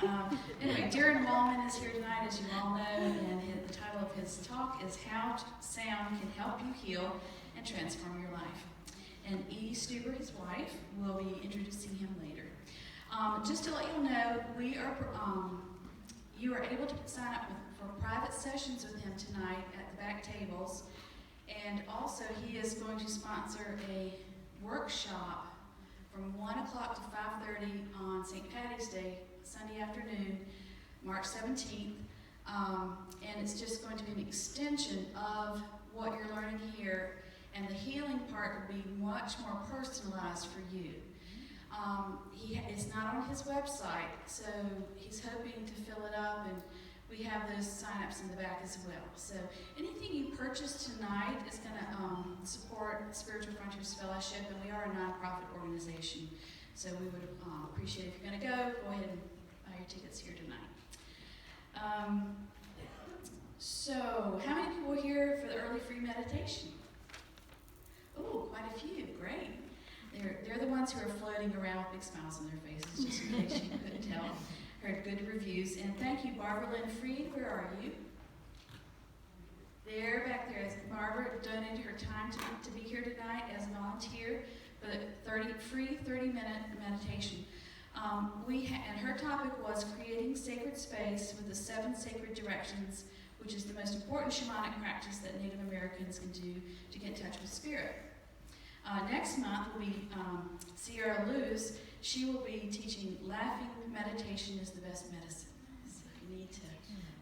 Anyway, Daran Wallman is here tonight, as you all know, and the title of his talk is How Sound Can Help You Heal and Transform Your Life. And Edie Stuber, his wife, will be introducing him later. Just to let you know, you are able to sign up for private sessions with him tonight at the back tables. And also, he is going to sponsor a workshop from 1 o'clock to 5:30 on St. Patty's Day, Sunday afternoon, March 17th. And it's just going to be an extension of what you're learning here, and the healing part will be much more personalized for you. It's not on his website, so he's hoping to fill it up, and we have those sign-ups in the back as well. So anything you purchase tonight is going to support Spiritual Frontiers Fellowship, and we are a nonprofit organization. So we would appreciate if you're going to go ahead and buy your tickets here tonight. So how many people are here for the early free meditation? Oh, quite a few. Great. They're the ones who are floating around with big smiles on their faces, just in case you couldn't tell. Heard good reviews. And thank you, Barbara Lynn Freed. Where are you? There, back there. Barbara donated her time to be here tonight as a volunteer for the free 30-minute meditation. And her topic was creating sacred space with the 7 sacred directions, which is the most important shamanic practice that Native Americans can do to get in touch with spirit. Next month will be Sierra Luz. She will be teaching laughing meditation is the best medicine. So if you need to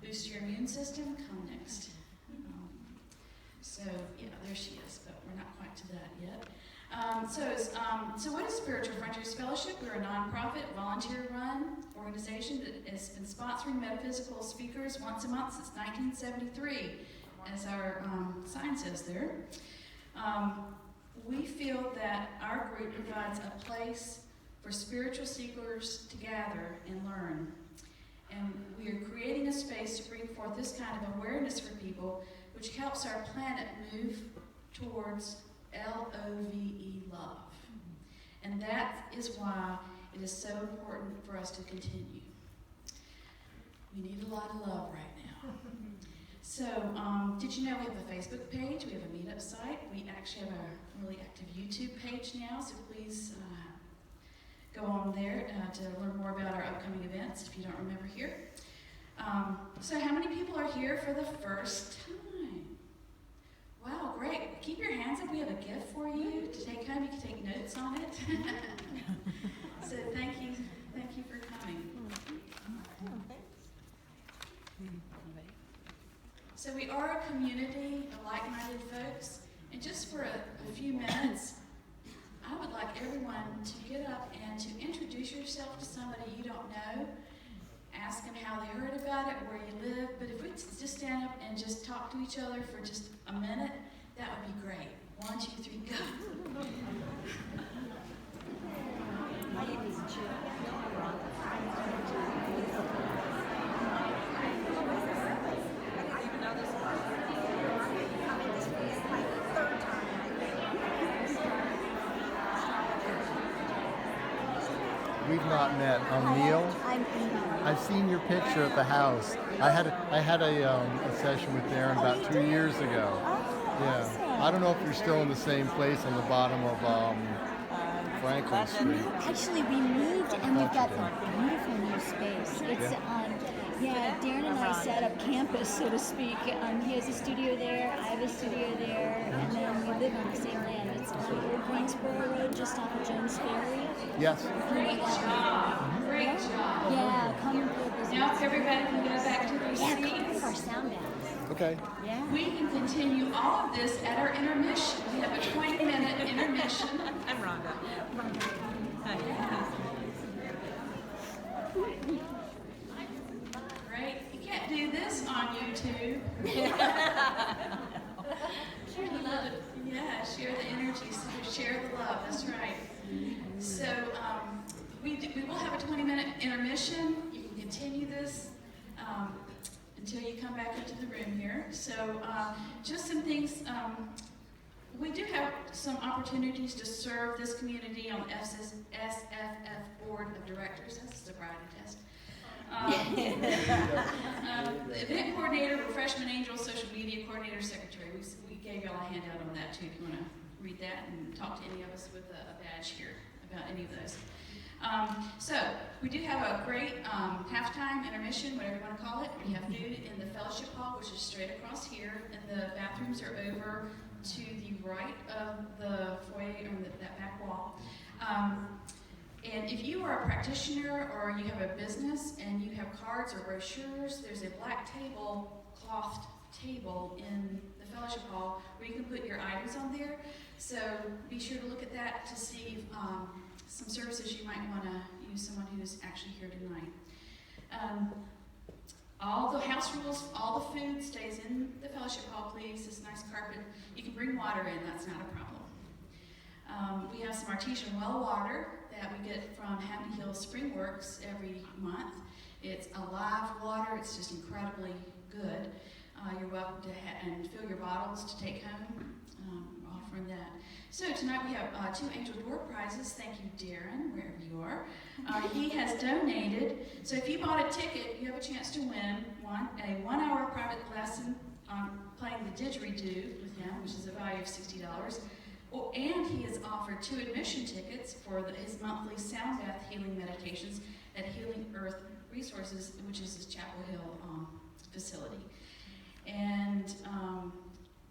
boost your immune system, come next. So yeah, there she is, but we're not quite to that yet. So what is Spiritual Frontiers Fellowship? We're a nonprofit, volunteer-run organization that has been sponsoring metaphysical speakers once a month since 1973, as our sign says there. We feel that our group provides a place for spiritual seekers to gather and learn. And we are creating a space to bring forth this kind of awareness for people, which helps our planet move towards LOVE, love. And that is why it is so important for us to continue. We need a lot of love right now. So, did you know we have a Facebook page? We have a meetup site. We actually have a really active YouTube page now, so please go on there to learn more about our upcoming events if you don't remember here. So how many people are here for the first time? Wow, great. Keep your hands up. We have a gift for you to take home. You can take notes on it. So thank you for coming. So we are a community of like-minded folks, and just for a few minutes, I would like everyone to get up and to introduce yourself to somebody you don't know. Ask them how they heard about it, where you live. But if we just stand up and just talk to each other for just a minute, that would be great. 1, 2, 3, go. My name is Jill. We've not met. I'm Neil. I'm Edie. I've seen your picture at the house. I had a session with Daran about 2 years ago. Yeah. Awesome. I don't know if you're still in the same place on the bottom of Franklin Street. Actually, we moved and we've got a beautiful new space. It's Daran and I set up campus, so to speak. He has a studio there, I have a studio there, and then we live on the same land. It's on Old Greensboro Road, just off of Jones Ferry. Yes. Great job. Great job. Yeah, come and play this. Now if everybody can go back to their Yeah, come seats. with our sound bath. Okay. Yeah. We can continue all of this at our intermission. We have a 20-minute intermission. I'm Rhonda. Great. You can't do this on YouTube. Share the love. Yeah, share the energy. Share the love. That's right. So we will have a 20-minute intermission. You can continue this until you come back into the room here. So just some things. We do have some opportunities to serve this community on SFF Board of Directors. That's a sobriety test. Event coordinator, refreshment angel, social media coordinator, secretary. We gave y'all a handout on that too if you want to read that and talk to any of us with a badge here about any of those. So we do have a great halftime, intermission, whatever you want to call it. We have food in the fellowship hall, which is straight across here, and the bathrooms are over to the right of the foyer, or that back wall. And if you are a practitioner or you have a business and you have cards or brochures, there's a black table, clothed table in the fellowship hall where you can put your items on there. So be sure to look at that to see some services you might want to use someone who's actually here tonight. All the house rules, all the food stays in the fellowship hall, please. This nice carpet. You can bring water in, that's not a problem. We have some artesian well water that we get from Happy Hill Spring Works every month. It's alive water, it's just incredibly good. You're welcome to and fill your bottles to take home, offering that. So tonight we have 2 Angel Door prizes. Thank you, Daran, wherever you are. He has donated. So if you bought a ticket, you have a chance to win a 1-hour private lesson on playing the didgeridoo with him, which is a value of $60. And he has offered 2 admission tickets for his monthly sound bath healing meditations at Healing Earth Resources, which is his Chapel Hill facility. And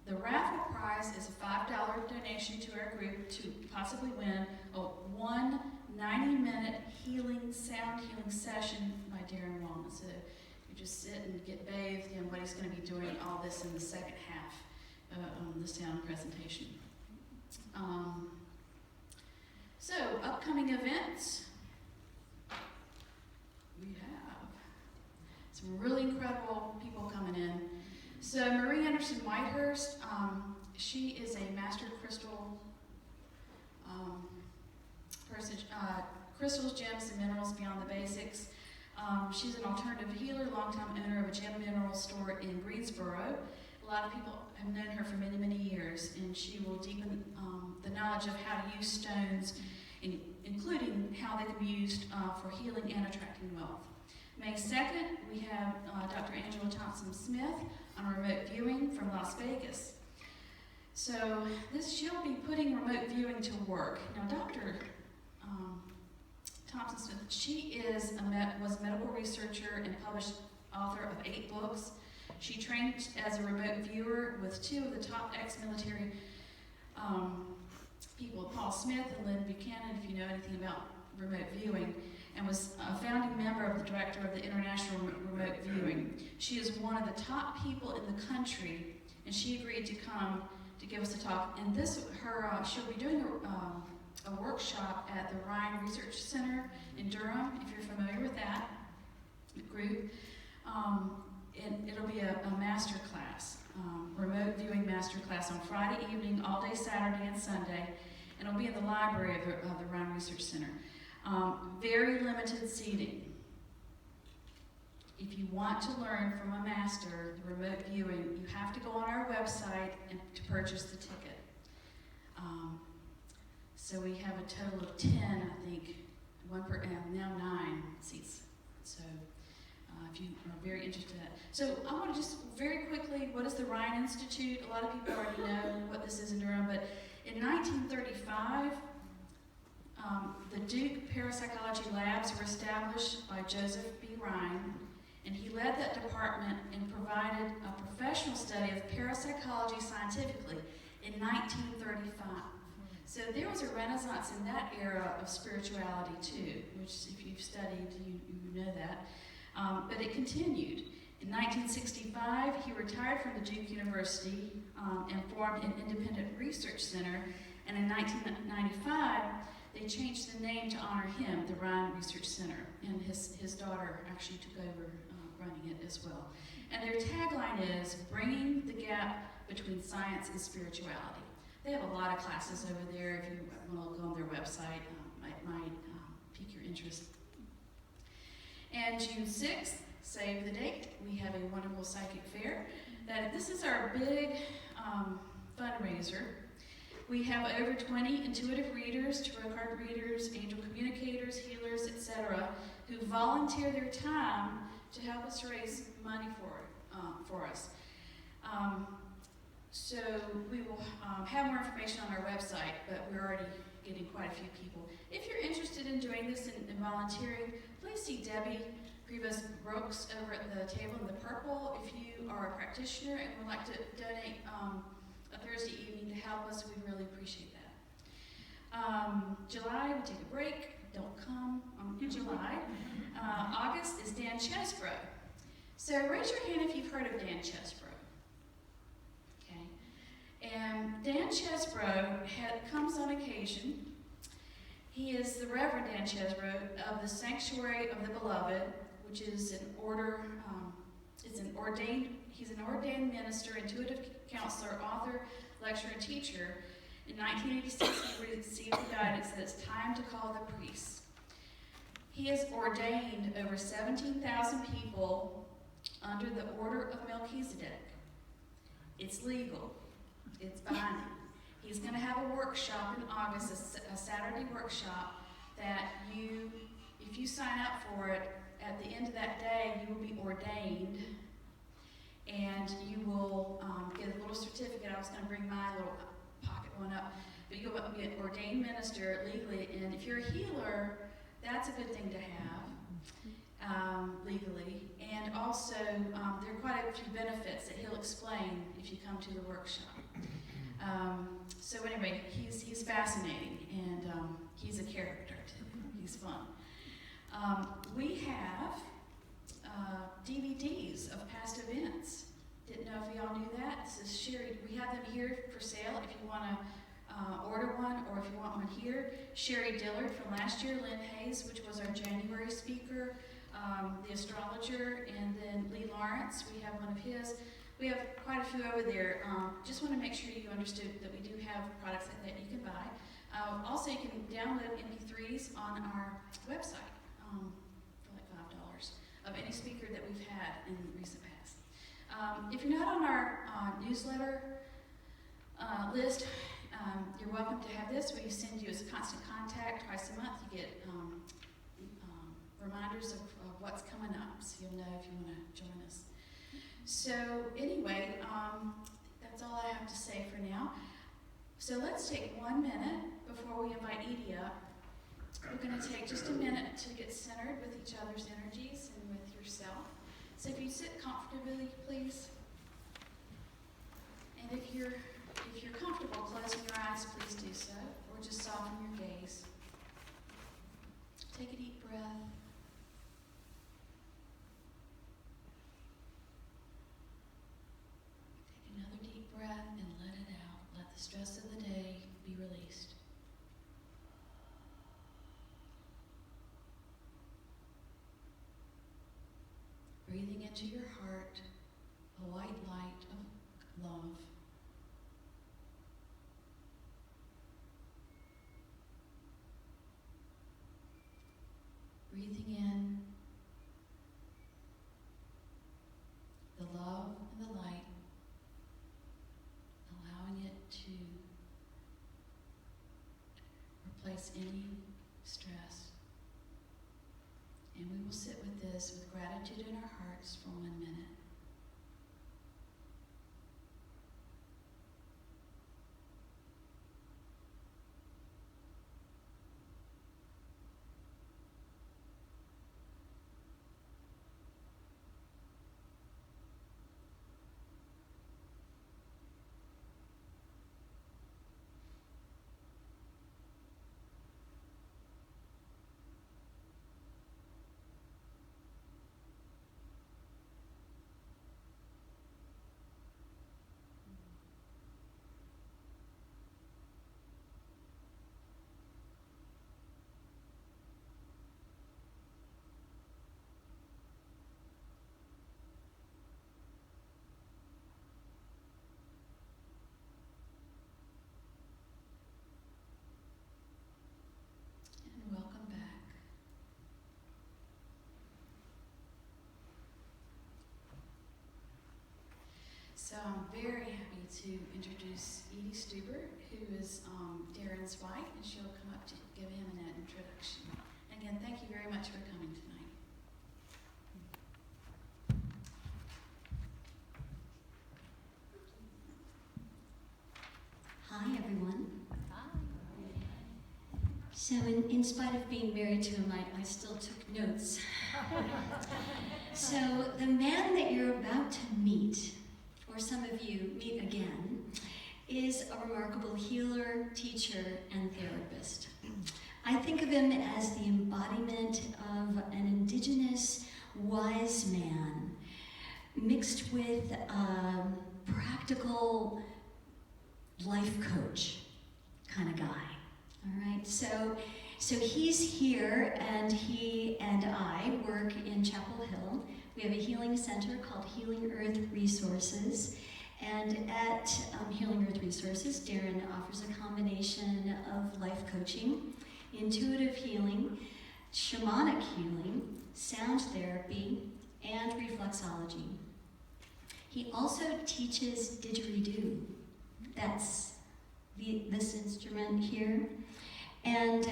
the raffle prize is a $5 donation to our group to possibly win one 90-minute sound healing session by Daran Wallman. So you just sit and get bathed in what he's going to be doing all this in the second half of the sound presentation. So, upcoming events. We have some really incredible people coming in. So, Marie Anderson Whitehurst, she is a master crystal person. Crystals, gems, and minerals beyond the basics. She's an alternative healer, longtime owner of a gem mineral store in Greensboro. A lot of people have known her for many, many years, and she will deepen the knowledge of how to use stones, including how they can be used for healing and attracting wealth. May 2nd, we have Dr. Angela Thompson Smith on a remote viewing from Las Vegas. So she'll be putting remote viewing to work. Now, Dr. Thompson Smith, she was a medical researcher and published author of 8 books. She trained as a remote viewer with 2 of the top ex-military people, Paul Smith and Lynn Buchanan, if you know anything about remote viewing, and was a founding member of the director of the International Remote Viewing. She is one of the top people in the country, and she agreed to come to give us a talk. And she'll be doing a workshop at the Ryan Research Center in Durham, if you're familiar with that group. And it'll be a master class, remote viewing master class on Friday evening, all day Saturday and Sunday, and it'll be in the library of the Ryan Research Center. Very limited seating. If you want to learn from a master the remote viewing, you have to go on our website to purchase the ticket. So we have a total of 10, I think, now 9 seats. So if you are very interested in that. So I want to just very quickly, what is the Ryan Institute? A lot of people already know what this is in Durham, but in 1935, the Duke Parapsychology Labs were established by Joseph B. Ryan, and he led that department and provided a professional study of parapsychology scientifically in 1935. So there was a renaissance in that era of spirituality too, which if you've studied, you know that. But it continued. In 1965, he retired from the Duke University and formed an independent research center. And in 1995, they changed the name to honor him, the Ryan Research Center. And his daughter actually took over running it as well. And their tagline is, bringing the gap between science and spirituality. They have a lot of classes over there. If you want to look on their website, might pique your interest. And June 6th, save the date, we have a wonderful psychic fair. This is our big fundraiser. We have over 20 intuitive readers, tarot card readers, angel communicators, healers, etc., who volunteer their time to help us raise money for us. So we will have more information on our website, but we're already getting quite a few people. If you're interested in doing this and volunteering, please see Debbie Rivas Brooks over at the table in the purple. If you are a practitioner and would like to donate a Thursday evening to help us, we really appreciate that. July, we take a break. Don't come in July. August is Dan Chesbro. So raise your hand if you've heard of Dan Chesbro. Okay. And Dan Chesbro comes on occasion. He is the Reverend Dan Chesbro of the Sanctuary of the Beloved, which is an order, he's an ordained minister, intuitive counselor, author, lecturer, and teacher. In 1986, he received the guidance that it's time to call the priests. He has ordained over 17,000 people under the order of Melchizedek. It's legal. It's binding. He's going to have a workshop in August, a Saturday workshop, that if you sign up for it, at the end of that day, you will be ordained, and you will get a little certificate. I was going to bring my little pocket one up, but you'll be an ordained minister legally, and if you're a healer, that's a good thing to have legally. And also, there are quite a few benefits that he'll explain if you come to the workshop. So anyway, he's fascinating, and he's a character too. He's fun. We have DVDs of past events. Didn't know if y'all knew that. This is Sherry. We have them here for sale if you want to order one, or if you want one here. Sherry Dillard from last year, Lynn Hayes, which was our January speaker, the astrologer, and then Lee Lawrence. We have one of his. We have quite a few over there. Just want to make sure you understood that we do have products like that you can buy. Also, you can download MP3s on our website for like $5 of any speaker that we've had in the recent past. If you're not on our newsletter list, you're welcome to have this. We send you as a constant contact twice a month. You get reminders of what's coming up, so you'll know if you want to join us. So anyway, that's all I have to say for now. So let's take 1 minute before we invite Edie up. We're going to take just a minute to get centered with each other's energies and with yourself. So if you sit comfortably, please. And if you're comfortable closing your eyes, please do so, or just soften your gaze. Take a deep breath. Another deep breath and let it out. Let the stress of the day be released. Breathing into your heart, a white light of love. Breathing in the love and the light, allowing it to replace any stress. And we will sit with this with gratitude in our hearts for 1 minute. Welcome back. So I'm very happy to introduce Edie Stuber, who is Daran's wife, and she'll come up to give him an introduction. Again, thank you very much for coming tonight. Hi, everyone. So in spite of being married to him, I still took notes. So the man that you're about to meet, or some of you meet again, is a remarkable healer, teacher, and therapist. I think of him as the embodiment of an indigenous wise man mixed with a practical life coach kind of guy. All right, so he's here, and he and I work in Chapel Hill. We have a healing center called Healing Earth Resources, and at Healing Earth Resources, Daran offers a combination of life coaching, intuitive healing, shamanic healing, sound therapy, and reflexology. He also teaches didgeridoo. That's this instrument here. And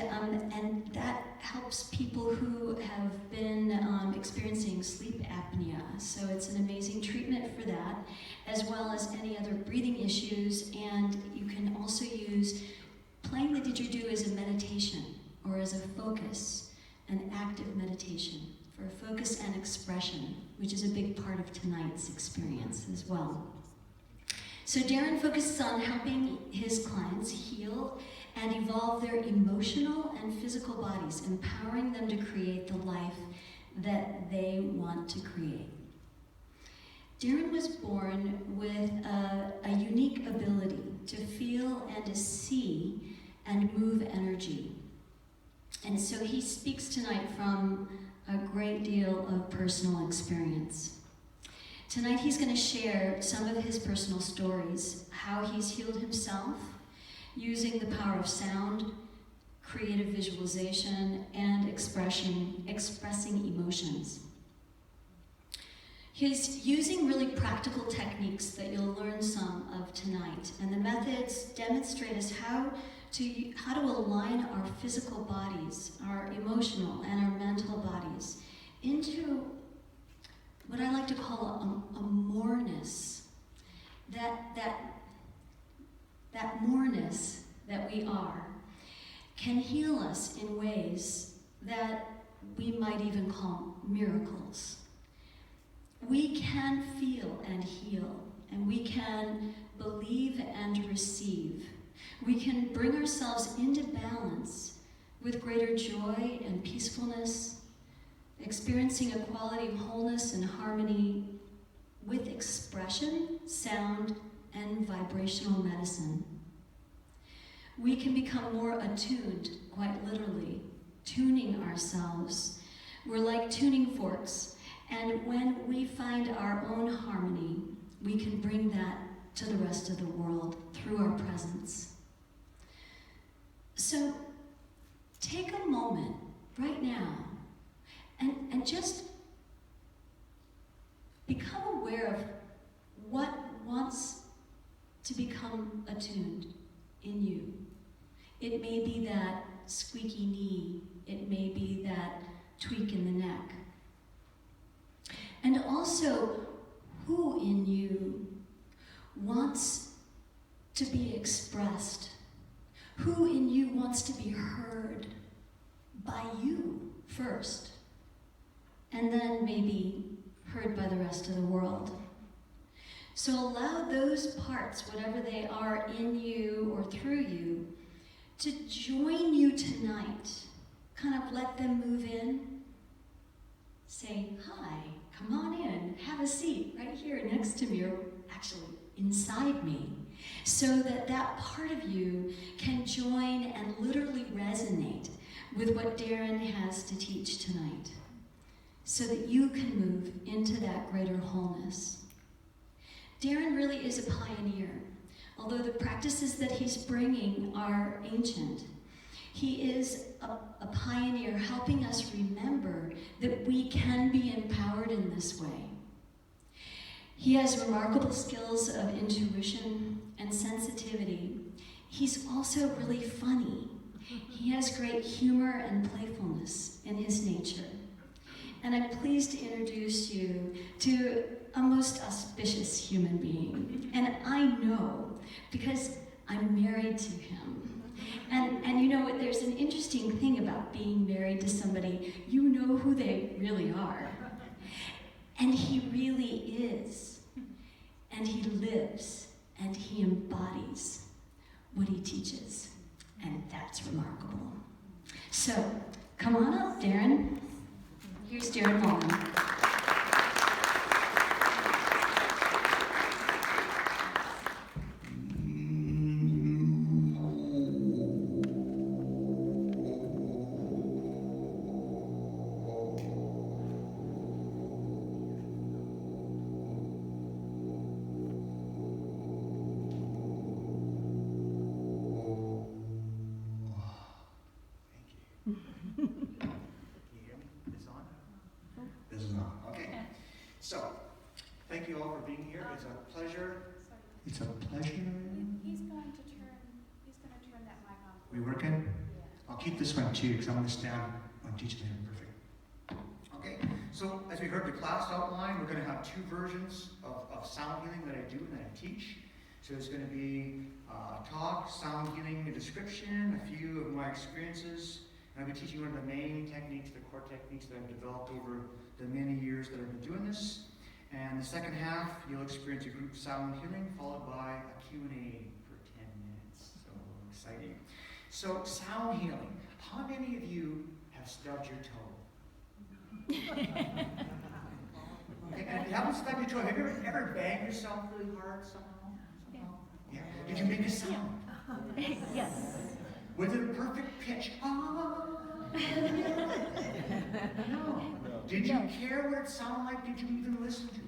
that helps people who have been experiencing sleep apnea. So it's an amazing treatment for that, as well as any other breathing issues. And you can also use playing the didgeridoo as a meditation or as a focus, an active meditation for focus and expression, which is a big part of tonight's experience as well. So Daran focuses on helping his clients heal and evolve their emotional and physical bodies, empowering them to create the life that they want to create. Daran was born with a unique ability to feel and to see and move energy. And so he speaks tonight from a great deal of personal experience. Tonight he's going to share some of his personal stories, how he's healed himself, using the power of sound, creative visualization, and expressing emotions. He's using really practical techniques that you'll learn some of tonight, and the methods demonstrate us how to align our physical bodies, our emotional and our mental bodies, into what I like to call a moreness. That moreness that we are can heal us in ways that we might even call miracles. We can feel and heal, and we can believe and receive. We can bring ourselves into balance with greater joy and peacefulness, experiencing a quality of wholeness and harmony with expression, sound, and vibrational medicine. We can become more attuned, quite literally, tuning ourselves. We're like tuning forks, and when we find our own harmony, we can bring that to the rest of the world through our presence. So take a moment right now and just become aware of what wants to become attuned in you. It may be that squeaky knee. It may be that tweak in the neck. And also, who in you wants to be expressed? Who in you wants to be heard by you first, and then maybe heard by the rest of the world? So allow those parts, whatever they are in you or through you, to join you tonight. Kind of let them move in. Say, hi, come on in, have a seat right here next to me, or actually inside me, so that that part of you can join and literally resonate with what Daran has to teach tonight, so that you can move into that greater wholeness. Daran really is a pioneer. Although the practices that he's bringing are ancient, he is a pioneer, helping us remember that we can be empowered in this way. He has remarkable skills of intuition and sensitivity. He's also really funny. He has great humor and playfulness in his nature. And I'm pleased to introduce you to a most auspicious human being. And I know because I'm married to him. And you know, there's an interesting thing about being married to somebody. You know who they really are. And he really is. And he lives and he embodies what he teaches. And that's remarkable. So, come on up, Daran. Here's Daran Wallman. So, thank you all for being here. It's a pleasure. It's a pleasure. He's going to turn that mic on. We working? Yeah. I'll keep this one too, because I'm going to stand on teaching him perfect. Okay, so as we heard the class outline, we're going to have two versions of sound healing that I do and that I teach. So it's going to be talk, sound healing, a description, a few of my experiences. And I'll be teaching one of the main techniques, the core techniques that I've developed over the many years that I've been doing this. And the second half, you'll experience a group sound healing followed by a Q&A for 10 minutes. So exciting. So sound healing. How many of you have stubbed your toe? Okay, and if you haven't stubbed your toe, have you ever banged yourself really hard somehow? Yeah. Did you make a sound? Yes. Was it a perfect pitch? No. Did you care what it sounded like? Did you even listen to it?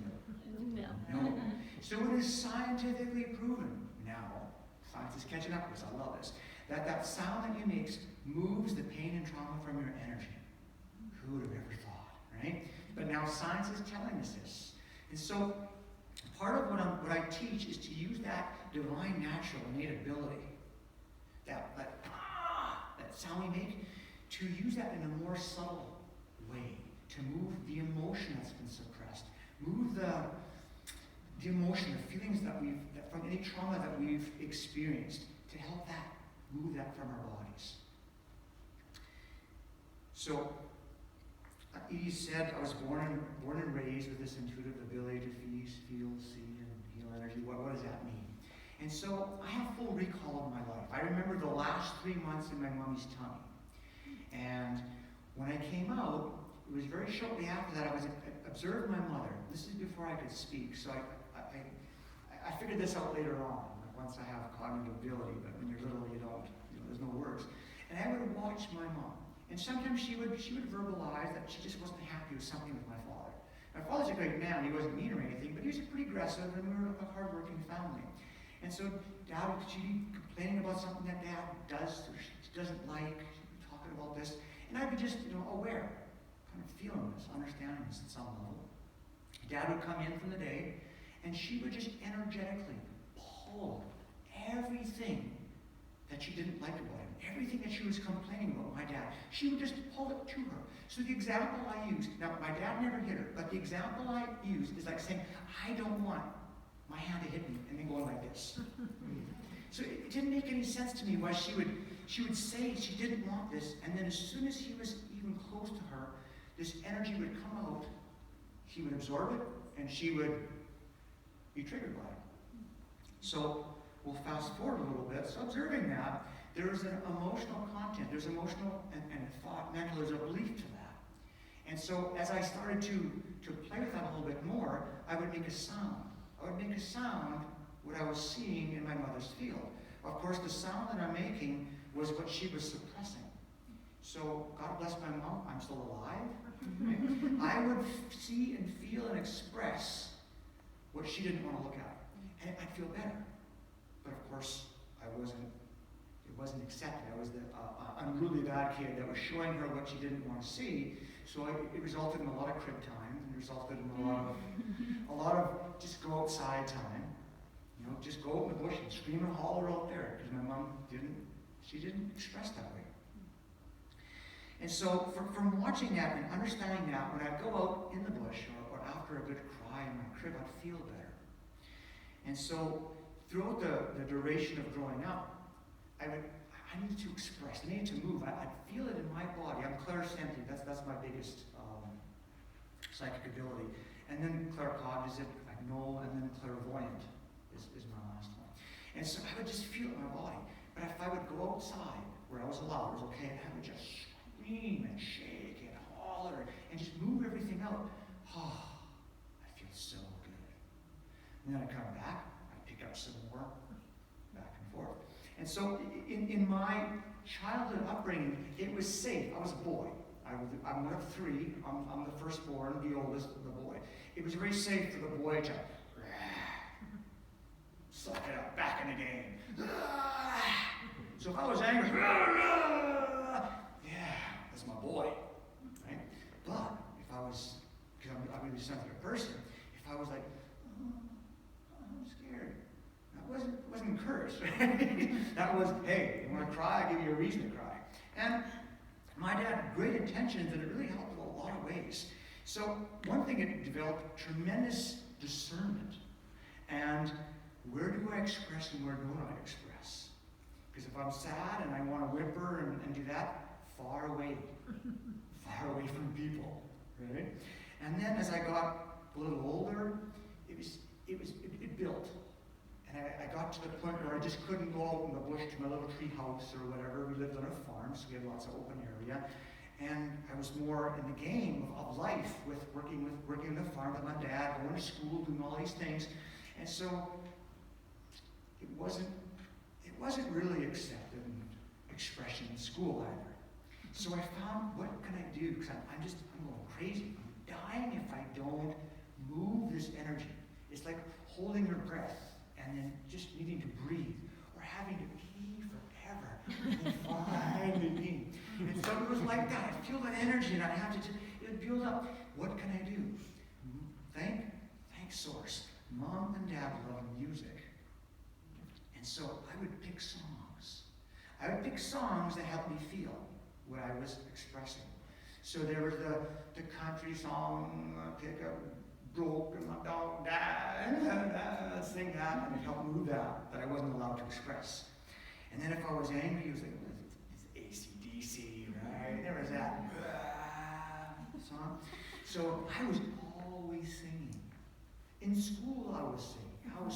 No. So it is scientifically proven now, science is catching up with us, I love this, that sound that you make moves the pain and trauma from your energy. Who would have ever thought, right? But now science is telling us this. And so part of what I teach is to use that divine, natural, innate ability, that sound we make, to use that in a more subtle way, to move the emotion that's been suppressed, move the emotion, the feelings that from any trauma that we've experienced, to help move that from our bodies. So, Edie said, I was born and raised with this intuitive ability to feel, see, and heal energy. What does that mean? And so I have full recall of my life. I remember the last 3 months in my mommy's tummy. And when I came out, it was very shortly after that I observed my mother. This is before I could speak, so I figured this out later on, once I have cognitive ability, but when you're little you don't, there's no words. And I would watch my mom. And sometimes she would verbalize that she just wasn't happy with something with my father. My father's a great man, he wasn't mean or anything, but he was pretty aggressive, and we were a hardworking family. And so she'd be complaining about something that Dad does or she doesn't like, she'd be talking about this, and I'd be just, aware, kind of feeling this, understanding this at some level. Dad would come in from the day, and she would just energetically pull everything that she didn't like about him, everything that she was complaining about my dad, she would just pull it to her. So the example I used, now my dad never hit her, but the example I used is like saying, I don't want my hand to hit me, and then going like this. So it didn't make any sense to me why she would say she didn't want this, and then as soon as he was even close to her, this energy would come out, he would absorb it, and she would be triggered by it. So we'll fast forward a little bit. So observing that, there is an emotional content, there's emotional and thought, mental, there's a belief to that. And so as I started to play with that a little bit more, I would make a sound. I would make a sound what I was seeing in my mother's field. Of course, the sound that I'm making was what she was suppressing. So, God bless my mom, I'm still alive. I would see and feel and express what she didn't want to look at. And I'd feel better. But of course, it wasn't accepted. I was the unruly bad kid that was showing her what she didn't want to see. So it resulted in a lot of crib time, and resulted in a lot of just go outside time. You know, just go out in the bush and scream and holler out there, because my mom didn't express that way. And so from watching that and understanding that, when I'd go out in the bush or after a good cry in my crib, I'd feel better. And so throughout the duration of growing up, I needed to express, I needed to move. I'd feel it in my body. I'm clairsentient, that's my biggest psychic ability. And then claircognizant, I know, and then clairvoyant is my last one. And so I would just feel it in my body. But if I would go outside, where I was allowed, it was okay, and I would just scream and shake and holler and just move everything out. Oh, I feel so good. And then I'd come back, I'd pick up some more, back and forth. And so in my childhood upbringing, it was safe. I was a boy. I'm one of three. I'm the firstborn, the oldest, the boy. It was very safe for the boy to suck it up, back in the game. So if I was angry, yeah, that's my boy, right? But if I was, because I'm a really sensitive person, if I was like, I'm scared, that wasn't encouraged, right? That was, hey, you want to cry? I'll give you a reason to cry. And my dad had great intentions, and it really helped in a lot of ways. So one thing, it developed tremendous discernment. And where do I express and where don't I express? Because if I'm sad and I want to whimper and do that, far away from people, right? And then as I got a little older, it built. And I got to the point where I just couldn't go out in the bush to my little tree house or whatever. We lived on a farm, so we had lots of open area. And I was more in the game of life with working the farm with my dad, going to school, doing all these things. And so it wasn't really accepted in expression in school either. So I found, what can I do? Because I'm going crazy. I'm dying if I don't move this energy. It's like holding your breath and then just needing to breathe, or having to pee forever, and then finally pee. And so it was like that. I'd feel that energy, and I'd have to it would build up. What can I do? Thank Source. Mom and Dad love music. And so I would pick songs. I would pick songs that helped me feel what I was expressing. So there was the country song, pick up broken, my dog died, sing that, and it helped move that I wasn't allowed to express. And then if I was angry, it was like, it's AC/DC, right? There was that song. So I was always singing. In school, I was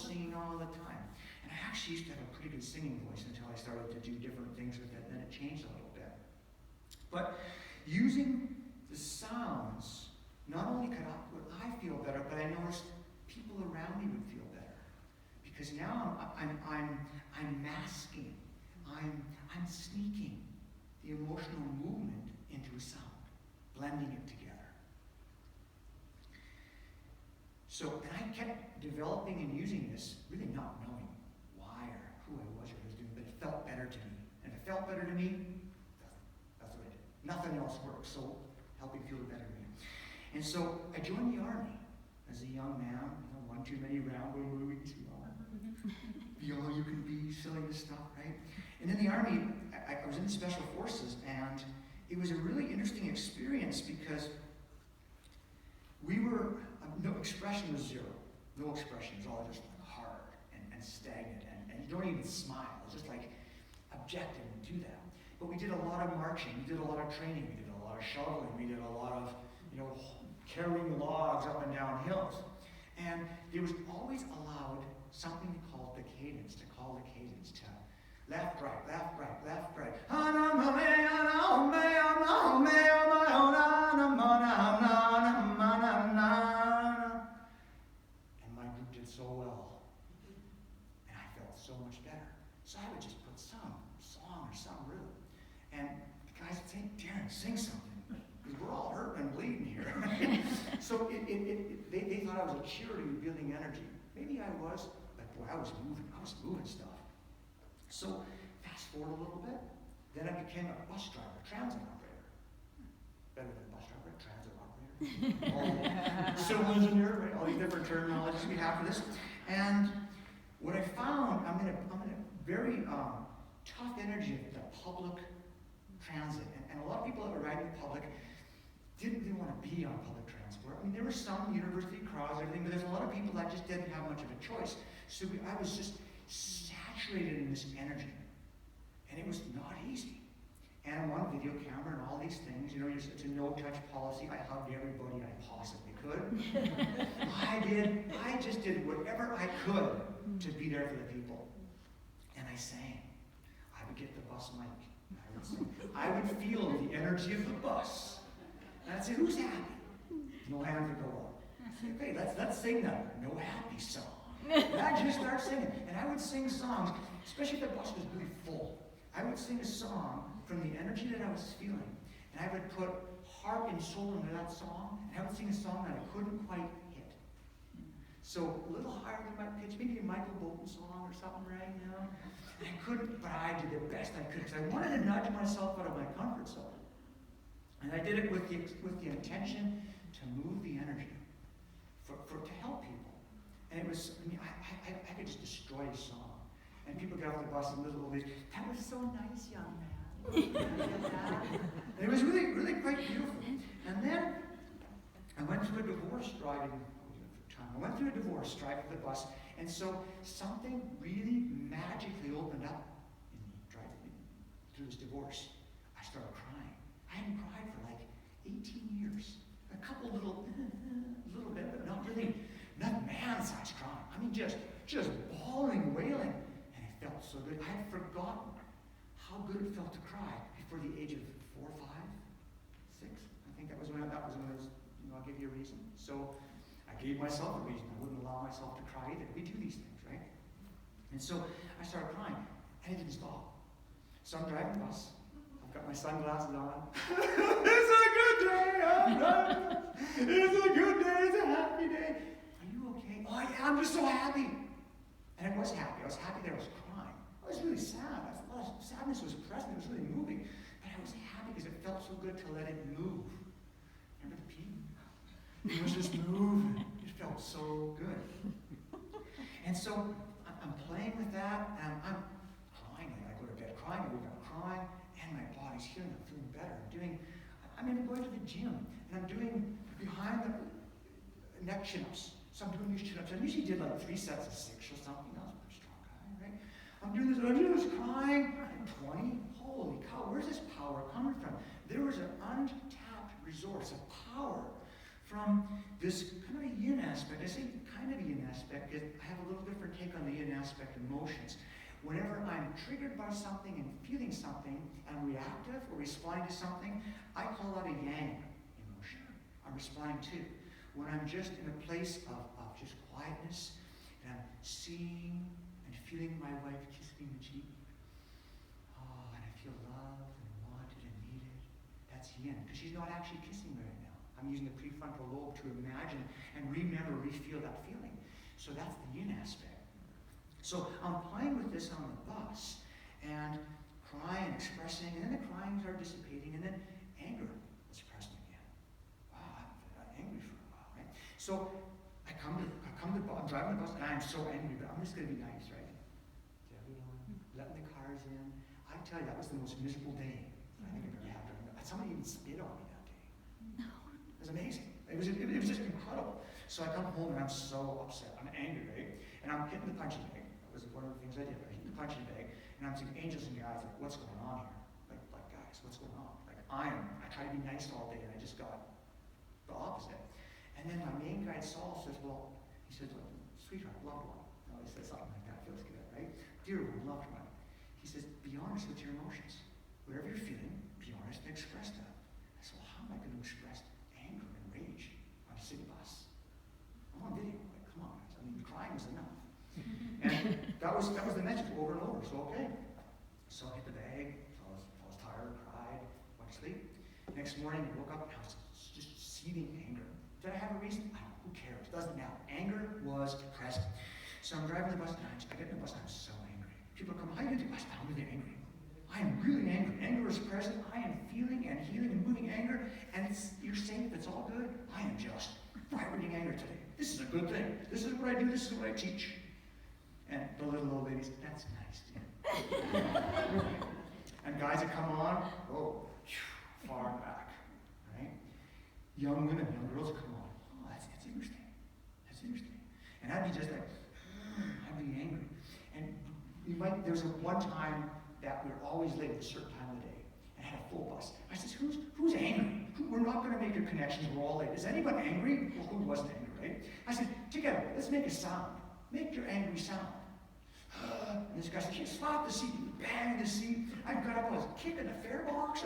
singing all the time. And I actually used to have a pretty good singing voice until I started to do different things with it, and then it changed a little bit. But using the sounds, not only would I feel better, but I noticed people around me would feel better. Because now I'm masking, I'm sneaking the emotional movement into a sound, blending it together. So, and I kept developing and using this, really not knowing why or who I was or what I was doing, but it felt better to me. And if it felt better to me, that's what I did. Nothing else worked, so helping feel better to me. And so I joined the Army as a young man, one too many rambling movies, be all you can be, silly stuff, right? And in the Army, I was in the Special Forces, and it was a really interesting experience because we were, no expression was zero. No expression, it was all just like hard and stagnant, and you don't even smile. It's just like objective and do that. But we did a lot of marching, we did a lot of training, we did a lot of shoveling, we did a lot of, carrying logs up and down hills. And there was always allowed something called the cadence, to call the cadence to left, right, left, right, left, right. And my group did so well. And I felt so much better. So I would just put some song or some rhythm. And the guys would say, Daran, sing something. Because we're all hurting and bleeding here. So they thought I was a cheerleader building energy. Maybe I was, but boy, I was moving stuff. So fast forward a little bit, then I became a bus driver, transit operator. Better than bus driver, civil engineer, right? All these different terminologies we have for this. And what I found, I'm in a very tough energy of the public transit. And a lot of people that were riding public didn't really want to be on public transport. I mean, there were some university crowds and everything, but there's a lot of people that just didn't have much of a choice. So I was just saturated in this energy. And it was not easy. And I'm on video camera and all these things. You know, it's a no-touch policy. I hugged everybody I possibly could. I just did whatever I could to be there for the people. And I sang. I would get the bus mic. And I would sing. I would feel the energy of the bus. And I'd say, who's happy? No hands would go up. I'd say, okay, let's sing that No Happy song. And I'd just start singing. And I would sing songs, especially if the bus was really full. I would sing a song from the energy that I was feeling. And I would put heart and soul into that song. And I would sing a song that I couldn't quite hit. So a little higher than my pitch, maybe a Michael Bolton song or something, right? You know? And I couldn't, but I did the best I could because I wanted to nudge myself out of my comfort zone. And I did it with the intention to move the energy, to help people. And it was, I mean, I could just destroy a song. And people get off the bus and little old ladies, that was so nice, young man. And it was really, really quite beautiful. And then I went through a divorce driving, I went through a divorce driving the bus, and so something really magically opened up in me driving through this divorce. I started crying. I hadn't cried for like 18 years. A couple little bit, but not really, not man-sized crying. I mean, just bawling, wailing. And it felt so good. I had forgotten how good it felt to cry before the age of 4, 5, 6. I think that was when it was, I'll give you a reason. So I gave myself a reason. I wouldn't allow myself to cry either. We do these things, right? And so I started crying, and it didn't stop. So I'm driving the bus. I've got my sunglasses on. It's a good day. I'm driving. It's a good day. It's a happy day. Are you okay? Oh, yeah, I'm just so happy. And I was happy. I was happy that I was crying. I was really sad. Sadness was present. It was really moving. But I was happy because it felt so good to let it move. Remember the pea? It was just moving. It felt so good. And so I'm playing with that, and I'm crying. I go to bed crying, I wake up crying, and my body's healing. I'm feeling better. I'm going to the gym, and I'm doing behind the neck chin-ups. So I'm doing these chin-ups. I usually did like 3 sets of 6 or something. I was a pretty strong guy, right? I'm doing this, and I'm just crying. I'm 20. Holy cow, where's this power coming from? There was an untapped resource of power from this kind of a yin aspect. I say kind of a yin aspect because I have a little different take on the yin aspect emotions. Whenever I'm triggered by something and feeling something, I'm reactive or responding to something, I call that a yang emotion. I'm responding to. When I'm just in a place of just quietness, and I'm seeing and feeling my wife kiss me in the cheek, and I feel loved and wanted and needed, that's yin, because she's not actually kissing me right now. I'm using the prefrontal lobe to imagine and remember, re-feel that feeling. So that's the yin aspect. So I'm playing with this on the bus, and crying, expressing, and then the crying started dissipating, and then anger was present again. Wow, I've been angry for a while, right? So I'm driving the bus, and I'm so angry, but I'm just going to be nice, right? To everyone, letting the cars in. I tell you, that was the most miserable day I think I've ever had. Somebody even spit on me that day. It was amazing. It was just incredible. So I come home, and I'm so upset. I'm angry, right? And I'm hitting the punching bag. That was one of the things I did. I hit the punching bag, and I'm seeing angels in the eyes, like, what's going on here? Like guys, what's going on? Like, I try to be nice all day, and I just got the opposite. And then my main guide, Saul, says, he says, sweetheart, loved one. No, he says something like that. Feels good, right? Dear one, loved one. He says, be honest with your emotions. Whatever you're feeling, be honest and express that. I said, well, how am I going to express anger and rage on a city bus? I'm on video. Like, come on, guys. I mean, crying was enough. And that was the message over and over. So, okay. So I hit the bag. I was tired, cried, went to sleep. Next morning, I woke up, and I was just seething anger. Did I have a reason? I don't know. Who cares? Doesn't matter. Anger was present. So I'm driving the bus, and I get in the bus, and I'm so angry. People come, how do you do? I said, I'm really angry. I I am really angry. Anger is present. I am feeling and healing and moving anger. And you're safe. It's all good. I am just vibrating anger today. This is a good thing. This is what I do. This is what I teach. And the little old lady said, that's nice. Yeah. And guys that come on, oh, far back. Right? Young women, young girls come on. Oh, that's interesting. That's interesting. And I'd be just like, I'd be angry. And there was one time that we were always late at a certain time of the day and had a full bus. I said, who's angry? We're not going to make your connections, we're all late. Is anyone angry? Well, who wasn't angry, right? I said, together, let's make a sound. Make your angry sound. And this guy said, slap the seat, bang the seat. I got up, I was kicking the fare box.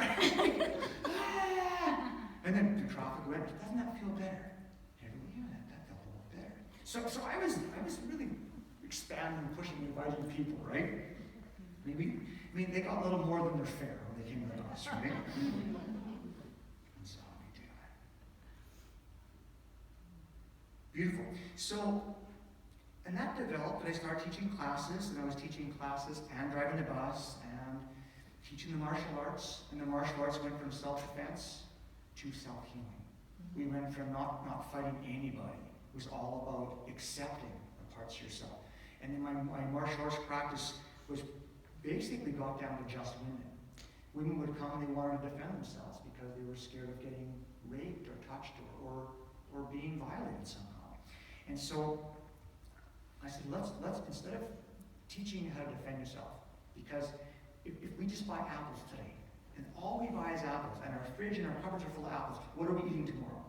And then the traffic went, doesn't that feel better? Everybody, yeah, that felt a little better. So I was really expanding, pushing, inviting people, right? They got a little more than their fare when they came to us, right? And so we do it. Beautiful. So, and that developed, and I started teaching classes, and I was teaching classes and driving the bus and teaching the martial arts, and the martial arts went from self-defense to self-healing. We went from not fighting anybody. It was all about accepting the parts of yourself. And then my martial arts practice was basically got down to just women. Women would come and they wanted to defend themselves because they were scared of getting raped or touched or being violated somehow. And so I said, let's instead of teaching you how to defend yourself, because if we just buy apples today, and all we buy is apples, and our fridge and our cupboards are full of apples, what are we eating tomorrow?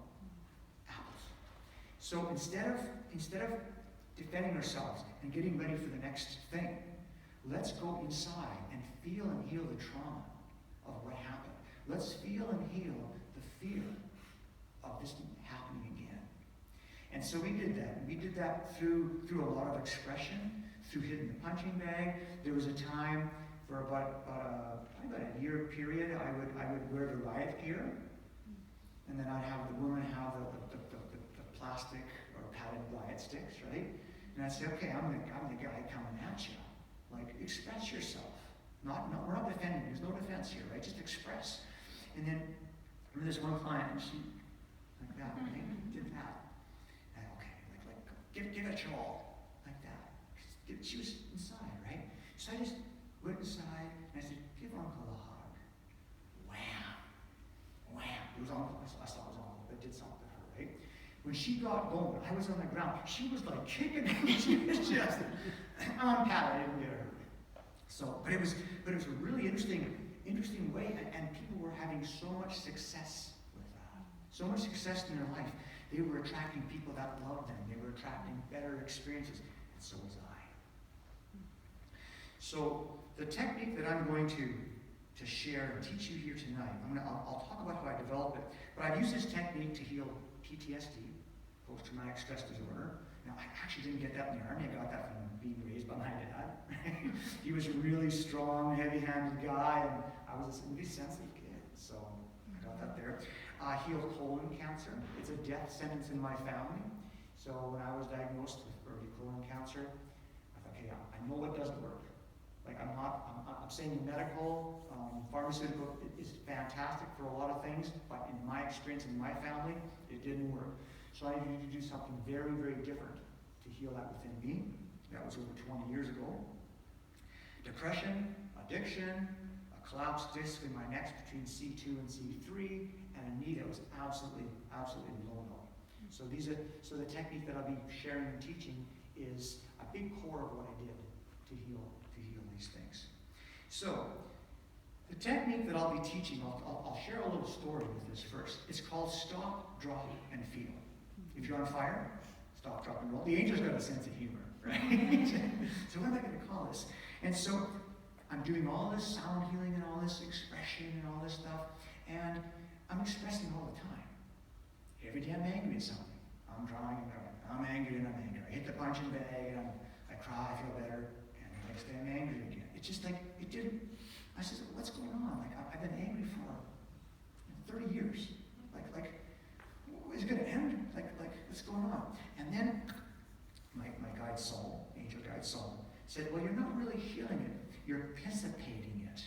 Apples. So instead of defending ourselves and getting ready for the next thing, let's go inside and feel and heal the trauma of what happened. Let's feel and heal the fear of this happening again. And so we did that. We did that through a lot of expression, through hitting the punching bag. There was a time for about a year period, I would wear the riot gear, and then I'd have the women have the plastic or padded riot sticks, right? And I'd say, okay, I'm the guy coming at you. Like, express yourself. We're not defending. There's no defense here, right? Just express. And then I remember this one client, and she, like that, right? Did that. And okay, like give it your all, like that. She was inside, right? So I just went inside, and I said, give Uncle a hug. Wham! Wham! It was Uncle. I saw it was Uncle, but it did something to her, right? When she got going, I was on the ground. She was like kicking me. She was just, I'm Pat, I didn't get her. So, but it was a really interesting way, and people were having so much success with that. So much success in their life. They were attracting people that loved them. They were attracting better experiences, and so was I. So the technique that I'm going to share and teach you here tonight, I'll talk about how I develop it, but I've used this technique to heal PTSD, post-traumatic stress disorder. Now, I actually didn't get that in the Army. I got that from being raised by my dad. He was a really strong, heavy-handed guy, and I was a really sensitive kid, so I got that there. Healed colon cancer. It's a death sentence in my family. So when I was diagnosed with early colon cancer, I thought, okay, I know it doesn't work. Like, I'm saying medical, pharmaceutical is fantastic for a lot of things, but in my experience, in my family, it didn't work. So I needed to do something very, very different to heal that within me. That was over 20 years ago. Depression, addiction, a collapsed disc in my neck between C2 and C3, and a knee that was absolutely blown up. So the technique that I'll be sharing and teaching is a big core of what I did to heal these things. So the technique that I'll be teaching, I'll share a little story with this first. It's called stop, drop, and feel. If you're on fire, stop, drop, and roll. The angel's got a sense of humor, right? So what am I going to call this? And so I'm doing all this sound healing and all this expression and all this stuff, and I'm expressing all the time. Every day I'm angry at something. I'm drawing and drawing. I'm angry and I'm angry. I hit the punching bag and I cry, I feel better, and the next day I'm angry again. It's just like, it didn't, I said, what's going on? Like, I've been angry for 30 years. Like, is it going to end? Like, what's going on? And then my guide soul, angel guide soul, said, well, you're not really healing it. You're dissipating it.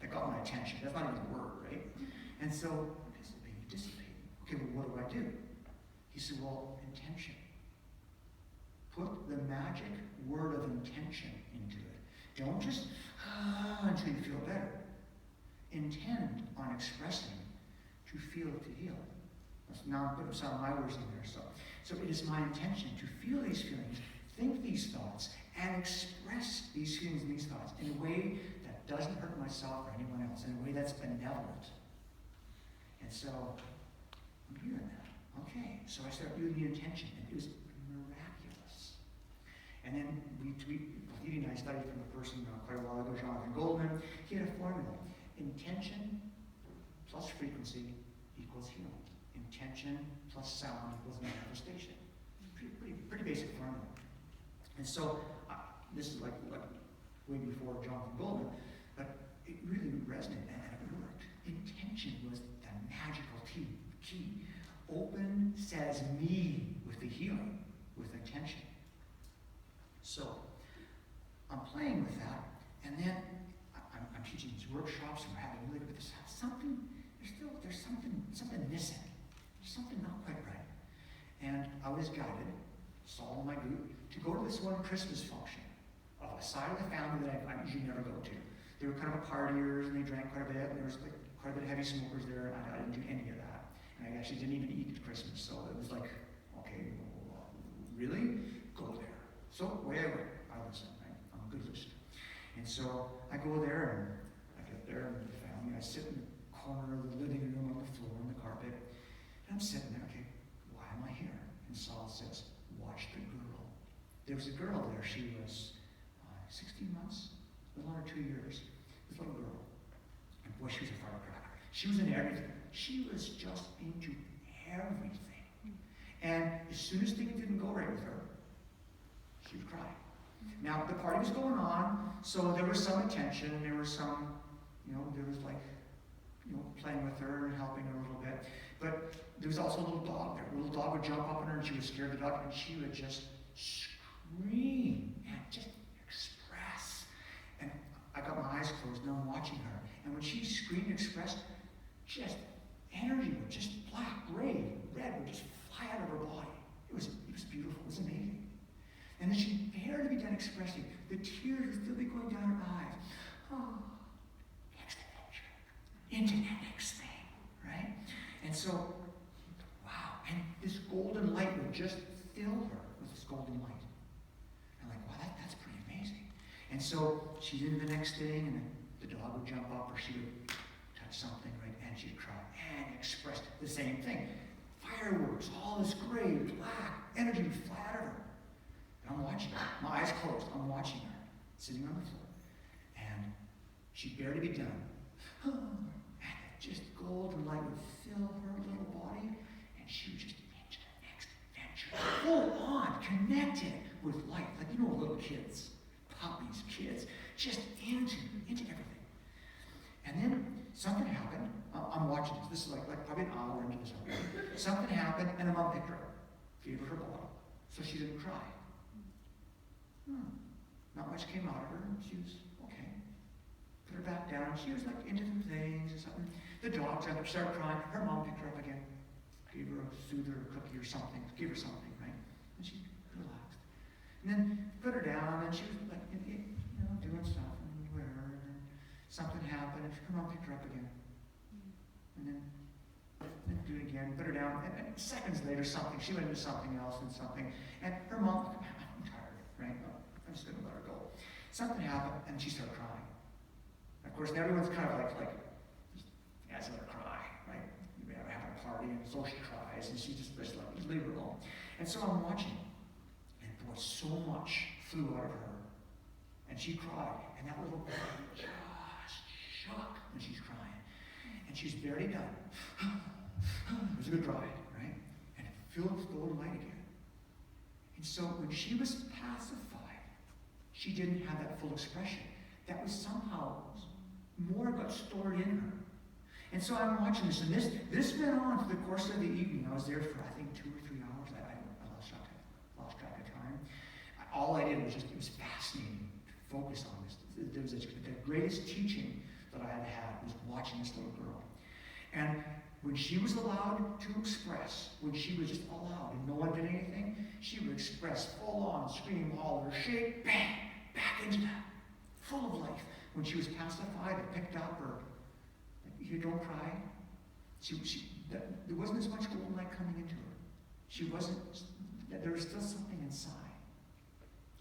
That got my attention. That's not even a word, right? And so, dissipate. Okay, well, what do? He said, well, intention. Put the magic word of intention into it. Don't just, until you feel better. Intend on expressing to feel to heal. Now I'm putting some of my words in there. So it is my intention to feel these feelings, think these thoughts, and express these feelings and these thoughts in a way that doesn't hurt myself or anyone else, in a way that's benevolent. And so I'm doing that. Okay, so I start doing the intention, and it was miraculous. And then Edie and I studied from a person quite a while ago, Daran Wallman. He had a formula. Intention plus frequency equals healing. Intention plus sound equals manifestation. Pretty basic formula. And so, this is like way before Jonathan Goldman, but it really resonated and it worked. Intention was the magical key. Open says me with the healing, with intention. So, I'm playing with that, and then I'm teaching these workshops, and we're having really good this. There's something missing. There's something not quite right. And I was guided, Saul and my group, to go to this one Christmas function of a side of the family that I usually never go to. They were kind of partiers, and they drank quite a bit, and there was quite a bit of heavy smokers there, and I didn't do any of that. And I actually didn't even eat at Christmas, so it was like, okay, really? Go there. So away I went. I listen, right? I'm a good listener. And so I go there, and I get there, and the family, I sit in the corner of the living room on the floor on the carpet, and I'm sitting there, okay, why am I here? And Saul says, watch the girl. There was a girl there, she was 16 months, a little under 2 years, this little girl. And boy, she was a firecracker. She was in everything. She was just into everything. And as soon as things didn't go right with her, she would cry. Now, the party was going on, so there was some attention, and there was some, there was playing with her and helping her a little bit. But there was also a little dog there. A little dog would jump up on her, and she was scared of the dog, and she would just scream and just express. And I got my eyes closed, and I'm watching her. And when she screamed and expressed, just energy would just black, gray, red would just fly out of her body. It was beautiful. It was amazing. And then she barely be done expressing. The tears would still be going down her eyes. Oh, next adventure. Into that next thing, right? And so, wow. And this golden light would just fill her with this golden light. I'm like, wow, that's pretty amazing. And so she's into the next thing, and the dog would jump up, or she would touch something, right? And she'd cry and express the same thing. Fireworks, all this gray, black energy would fly out of her. I'm watching her. My eyes closed. I'm watching her, sitting on the floor. And she'd barely be done. And just golden light would fill her little body, and she was just into the next adventure. Full on, connected with light. Like, little kids, puppies, kids, just into everything. And then something happened. I'm watching this. This is like probably an hour into this already. Something happened, and a mom picked her up, gave her her bottle, so she didn't cry. Not much came out of her. She was okay. Put her back down. She was like into some things or something. The dog jumped up, started crying. Her mom picked her up again. Gave her a soother, a cookie or something. Gave her something, right? And she relaxed. And then put her down, and she was like, doing stuff and whatever. And then something happened, and her mom picked her up again. And then do it again. Put her down. And seconds later, she went into something else and something. And her mom, I'm tired, right? I'm just going to let her go. Something happened, and she started crying. Of course, everyone's kind of like, yeah, let her cry, right? We're having a party, and so she cries, and she just like, leave her alone. And so I'm watching, and boy, so much flew out of her, and she cried, and that little boy just shook when she's crying, and she's barely done. It was a good cry, right? And it filled with golden light again. And so when she was pacified, she didn't have that full expression. That was somehow more got stored in her. And so I'm watching this, and this went on for the course of the evening. I was there for, I think, 2 or 3 hours. I lost track of time. All I did was it was fascinating to focus on this. There was the greatest teaching that that I had had was watching this little girl. And when she was allowed to express, when she was just allowed and no one did anything, she would express full on, scream, holler, shake, bang, back into that, full of life. When she was pacified or picked up or, you don't cry, there wasn't as much golden light coming into her. There was still something inside.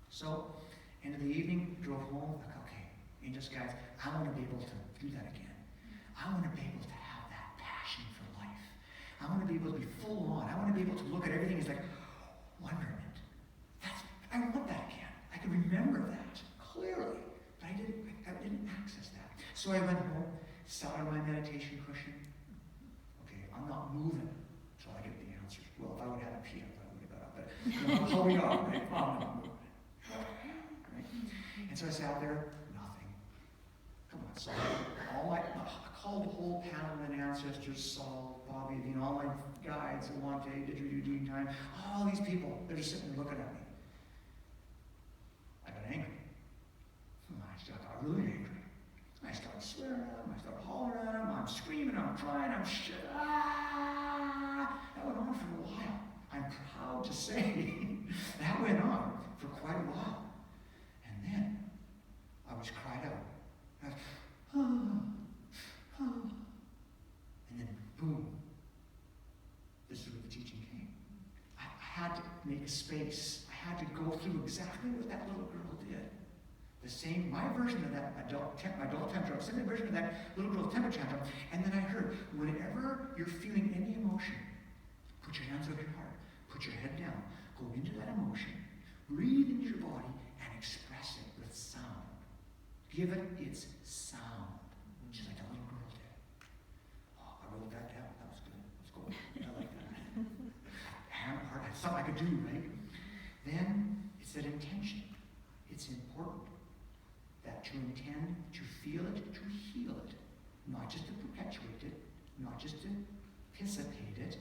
So, end of the evening, drove home, like, okay, Angels guys, I want to be able to do that again. I want to be able to have that passion for life. I want to be able to be full on. I want to be able to look at everything as like wonderment. I want that again. I can remember that clearly, but I didn't access that. So I went home, sat on my meditation cushion. Okay, I'm not moving until I get the answers. Well, if I would have had a pee, I would have got up. But I'm holding on, right? I'm not moving. Right? And so I sat there, nothing. Come on, so I called the whole panel of ancestors, Saul, Bobby, all my guides, Alante, Didgeridoo, Time, all these people, they're just sitting there looking at me. I got angry. I got really angry. I started swearing at them, I started hollering at them, I'm screaming, I'm crying, I'm shit. That went on for a while. I'm proud to say that went on for quite a while. And then I was cried out. And then boom. This is where the teaching came. I had to make a space. I had to go through exactly what that little girl did. The same, my version of that adult tantrum, same version of that little girl temper tantrum. And then I heard, whenever you're feeling any emotion, put your hands over your heart, put your head down, go into that emotion, breathe into your body, and express it with sound. Give it its sound. Just like that little girl did. Oh, I wrote that down. That was good. Let's go. I like that. Hand, heart, that's something I could do, right? Then it said intention. It's important that to intend to feel it, to heal it, not just to perpetuate it, not just to dissipate it,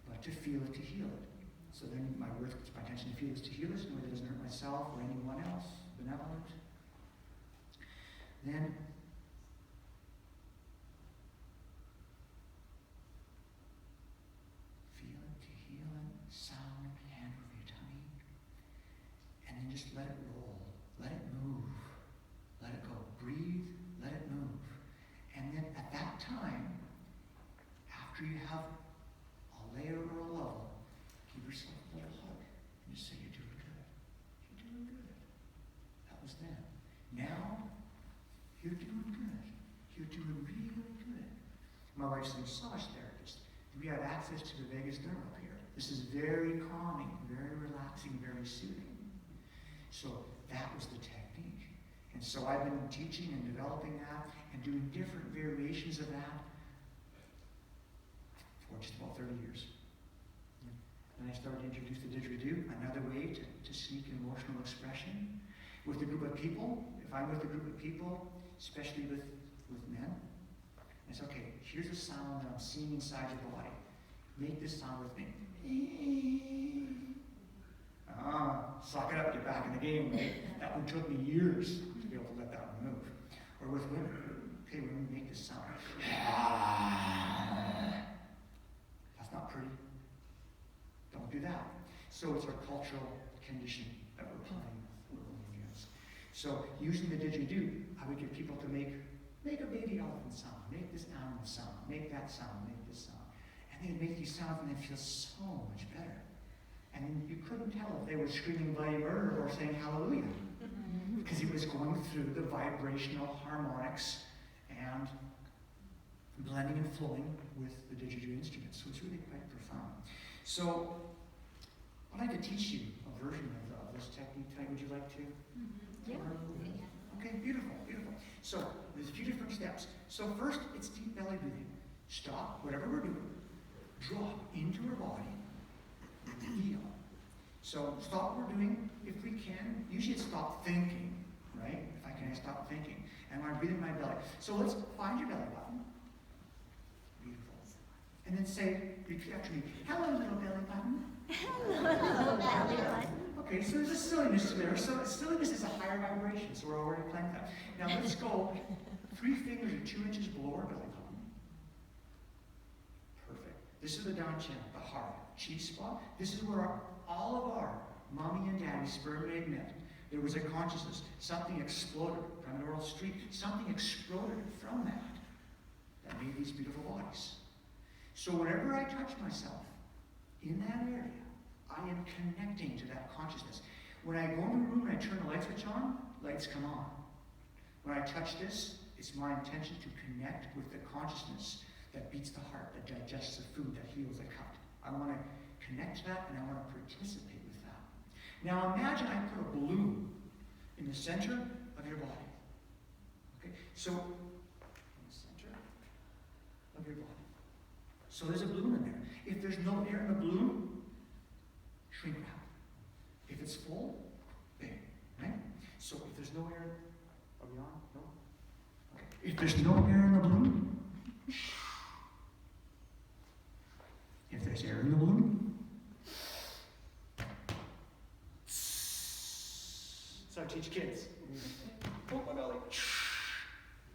but to feel it, to heal it. So then my intention to feel is to heal it in a way that doesn't hurt myself or anyone else, benevolent. Then feel it, to heal it, sound, hand over your tummy, and then just let it roll, let it move, let it go. Breathe, let it move. And then at that time, after you have a layer or a level, give yourself a little hug and just say, you're doing good. You're doing good. That was then. Now, you're doing good. You're doing really good. My wife's a massage therapist. We have access to the vagus nerve up here. This is very calming, very relaxing, very soothing. So that was the technique. And so I've been teaching and developing that and doing different variations of that for just about 30 years. Then I started to introduce the didgeridoo, another way to sneak emotional expression with a group of people. If I'm with a group of people, especially with men, it's okay, here's a sound that I'm seeing inside your body. Make this sound with me. Suck it up, you're back in the game, right? That one took me years to be able to let that one move. Or with women, okay, women make this sound. That's not pretty. Don't do that. So it's our cultural condition that we're playing against. So using the didgeridoo, I would get people to make a baby elephant sound, make this animal sound, make that sound, make this sound. And they'd make these sounds and they'd feel so much better. And you couldn't tell if they were screaming bloody murder or saying hallelujah. Because it was going through the vibrational harmonics and blending and flowing with the didgeridoo instruments. So it's really quite profound. So I'd like to teach you a version of this technique tonight. Would you like to? Yeah. Okay, beautiful, beautiful. So there's a few different steps. So first, it's deep belly breathing. Stop whatever we're doing. Drop into our body. Feel. So stop what we're doing if we can. Usually it's stop thinking, right? If I can, stop thinking. And when I breathe in my belly. So let's find your belly button. Beautiful. And then say, repeat after me. Hello, little belly button. Hello, belly button. Okay, so there's a silliness there. So silliness is a higher vibration, so we're already playing that. Now let's go 3 fingers are 2 inches below our belly button. Perfect. This is the down channel, the heart, chi spot. This is where all of our mommy and daddy sperm and egg met. There was a consciousness. Something exploded from an oral street. Something exploded from that made these beautiful bodies. So whenever I touch myself in that area, I am connecting to that consciousness. When I go into a room and I turn the light switch on, lights come on. When I touch this, it's my intention to connect with the consciousness that beats the heart, that digests the food, that heals the cut. I want to connect to that, and I want to participate with that. Now imagine I put a balloon in the center of your body. Okay, so in the center of your body. So there's a balloon in there. If there's no air in the balloon, shrink wrap. If it's full, big, right? So if there's no air, are we on? No? Okay. If there's no air in the balloon, if there's air in the balloon, so I teach kids. Poke my belly.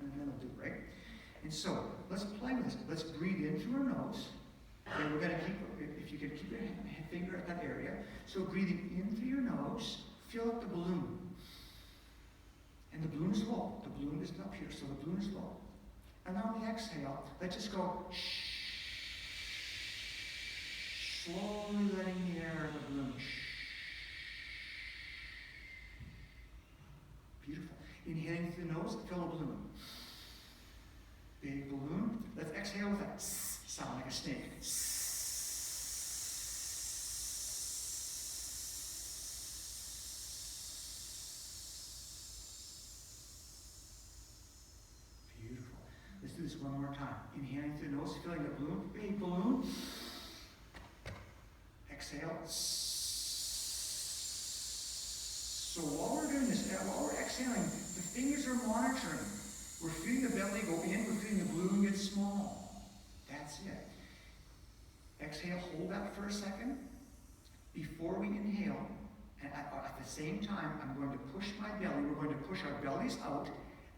And then I'll do it, right? And so, let's play with this. Let's breathe in through our nose. And we're going to keep, if you can keep your finger at that area. So breathing in through your nose, fill up the balloon. And the balloon is low. The balloon isn't up here, so the balloon is low. And on the exhale, let's just go slowly letting the air of the balloon. Beautiful. Inhaling through the nose, fill the balloon. Big balloon. Let's exhale with that sound like a snake. Beautiful. Let's do this one more time. Inhaling through the nose, filling the balloon. Big balloon. Exhale. So while we're doing this, while we're exhaling, the fingers are monitoring. We're feeling the belly go in, we're feeling the balloon get small. That's it. Exhale, hold that for a second. Before we inhale, and at the same time, I'm going to push my belly. We're going to push our bellies out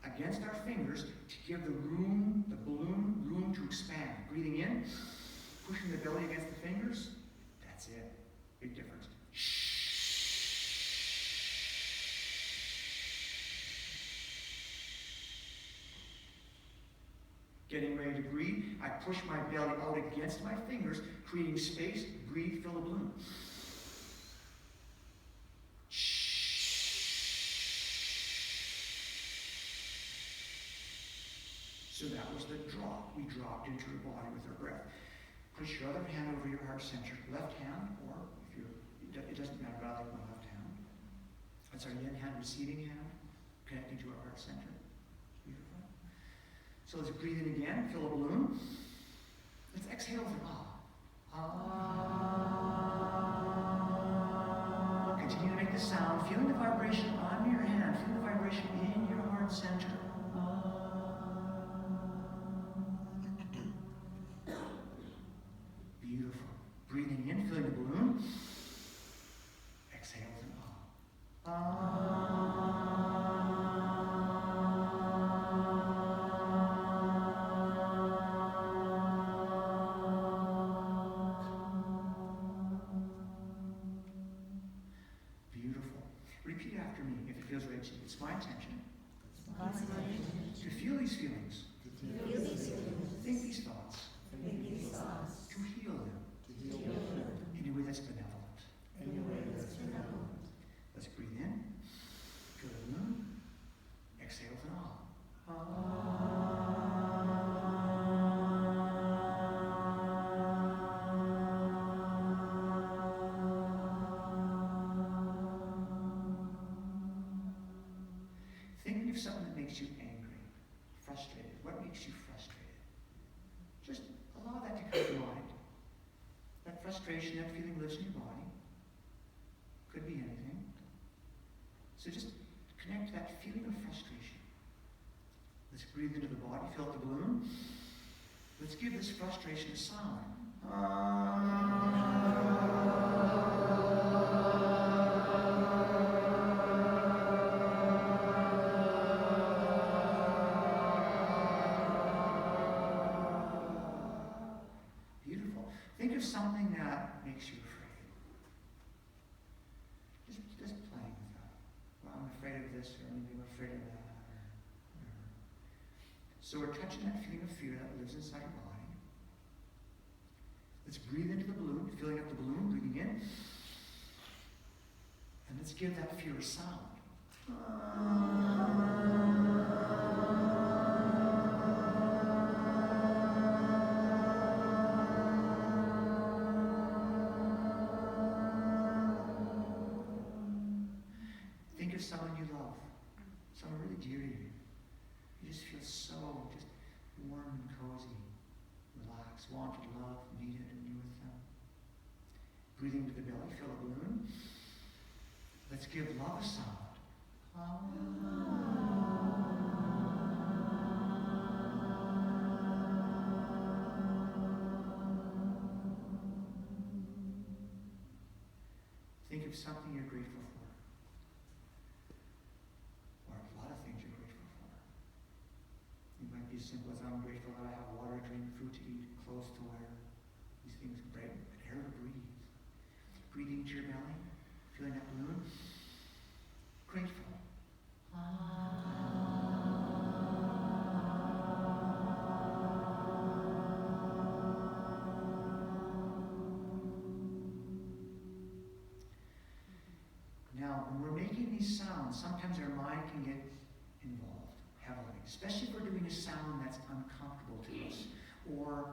against our fingers to give the balloon room to expand. Breathing in, pushing the belly against the fingers. That's it. Big difference. Getting ready to breathe, I push my belly out against my fingers, creating space. Breathe, fill the balloon. So that was the drop. We dropped into the body with our breath. Push your other hand over your heart center. Left hand, or if you're, it doesn't matter, but I like my left hand. That's our yin hand, receiving hand, connecting to our heart center. Beautiful. So let's breathe in again, fill a balloon. Let's exhale with an ah. Continue to make the sound, feeling the vibration on your hand, feeling the vibration in your heart center. Beautiful. Breathing in, filling the balloon. Exhale with an ah. Beautiful. Repeat after me if it feels right to you. It's my intention to feel these feelings, think these thoughts, to heal them in a way that's benevolent. Let's breathe in, feel the balloon, exhale with an ah. Think of something that makes you angry, frustrated. What makes you frustrated? Just allow that to come to mind. That frustration, that feeling lives in your body. Could be anything. So just connect to that feeling of frustration. Let's breathe into the body, fill up the balloon. Let's give this frustration a sound. makes you afraid? Just playing with that. Well, I'm afraid of this, or maybe I'm afraid of that, or whatever. So we're touching that feeling of fear that lives inside your body. Let's breathe into the balloon, filling up the balloon, breathing in. And let's give that fear a sound. Think of someone you love, someone really dear to you. You just feel so just warm and cozy, relaxed, wanted, loved, needed, and you with them. Breathing into the belly, fill the balloon. Let's give love a sound. Think of something you're grateful for. Or a lot of things you're grateful for. It might be as simple as I'm grateful that I have water to drink, food to eat, clothes to wear, these things, bread, air to breathe. Breathing into your belly, feeling that balloon. Grateful. Now, when we're making these sounds, sometimes our mind can get involved heavily, especially if we're doing a sound that's uncomfortable to us or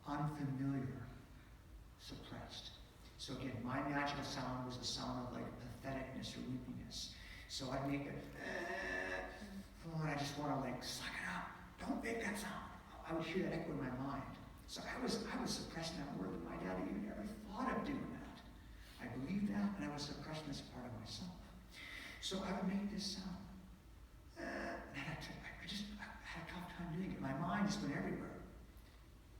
unfamiliar, suppressed. So again, my natural sound was a sound of like patheticness or weepiness. So I'd make it, and I just want to like suck it up. Don't make that sound. I would hear that echo in my mind. So I was suppressing that word that my dad even ever thought of doing that. I believed that, and I was suppressing this part of myself. So I would make this sound. And I had a tough time doing it. My mind just went everywhere.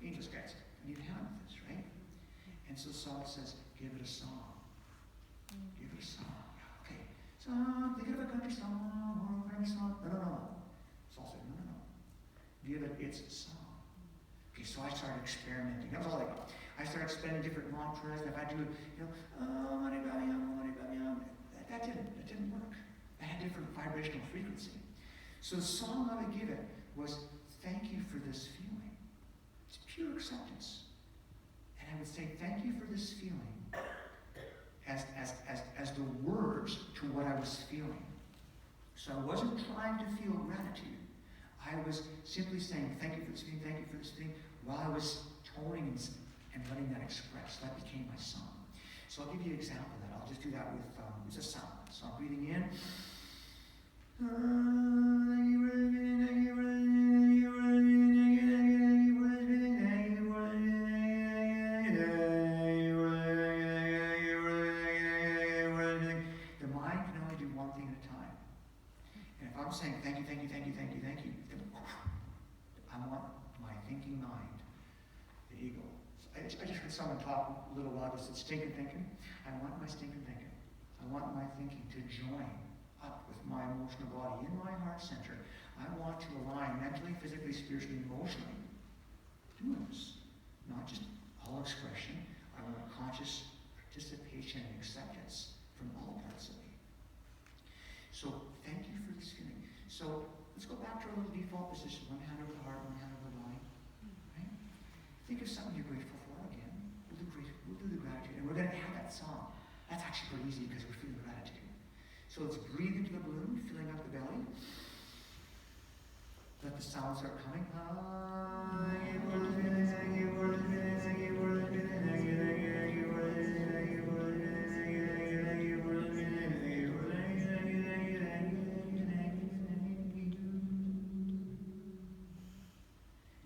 Angels, guys, I need help with this, right? And so Saul says, give it a song. Give it a song. Okay. So think of a country song or a country song. No. Saul said, no. Give it its song. Okay, so I started experimenting. That was all I got. I started experimenting different mantras. If I do, that didn't work. That had different vibrational frequency. So the song I would give it was, thank you for this feeling. It's pure acceptance. And I would say, thank you for this feeling as the words to what I was feeling. So I wasn't trying to feel gratitude. I was simply saying, thank you for this feeling, thank you for this feeling, while I was toning and letting that express. That became my song. So I'll give you an example of that. I'll just do that with it's a sound. So I'm breathing in. Saying thank you, I want my thinking mind, the ego. I just heard someone talk a little while ago, said stinking thinking. I want my stinking thinking. I want my thinking to join up with my emotional body in my heart center. I want to align mentally, physically, spiritually, emotionally. Doing this, not just all expression. I want conscious participation and acceptance from all parts of me. So thank you for this feeling. So let's go back to our little default position. One hand over the heart, one hand over the body. Right? Think of something you're grateful for again. We'll do the gratitude. And we're going to add that song. That's actually pretty easy because we're feeling gratitude. So let's breathe into the balloon, filling up the belly. Let the sound start coming.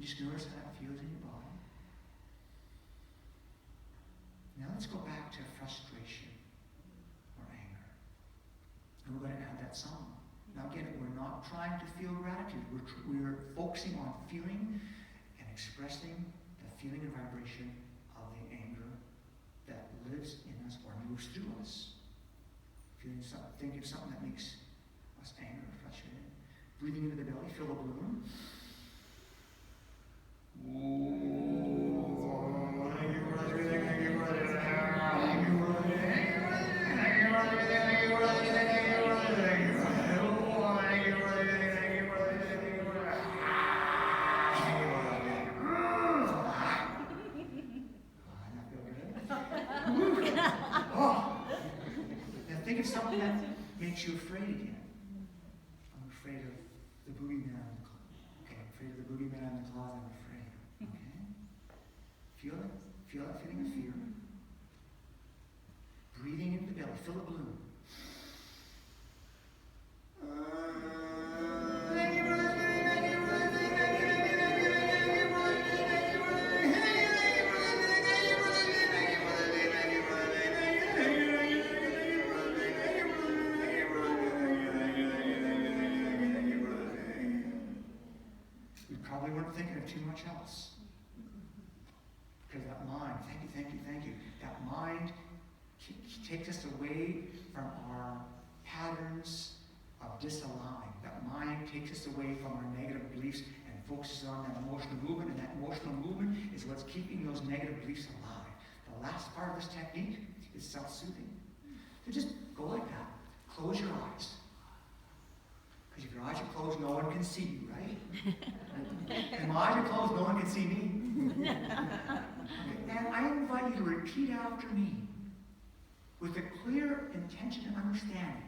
Just notice how it feels in your body. Now let's go back to frustration or anger. And we're going to add that song. Now again, we're not trying to feel gratitude. We're focusing on feeling and expressing the feeling and vibration of the anger that lives in us or moves through us. Think of something that makes us angry or frustrated. Breathing into the belly, fill the balloon. Thank you for this feeling. Thank you for this feeling. something that makes you afraid again. I'm afraid of the boogeyman in the closet. Okay, I'm afraid of the boogeyman in the closet. I'm afraid. Okay? Feel it? Feel that feeling of fear. Breathing into the belly. Fill the balloon. We probably weren't thinking of too much else. Because that mind, thank you. That mind takes us away from our patterns of disallowing. That mind takes us away from our negative beliefs and focuses on that emotional movement, and that emotional movement is what's keeping those negative beliefs alive. The last part of this technique is self-soothing. So just go like that. Close your eyes. Because if your eyes are closed, no one can see you, right? If my eyes are closed, no one can see me. And I invite you to repeat after me with a clear intention and understanding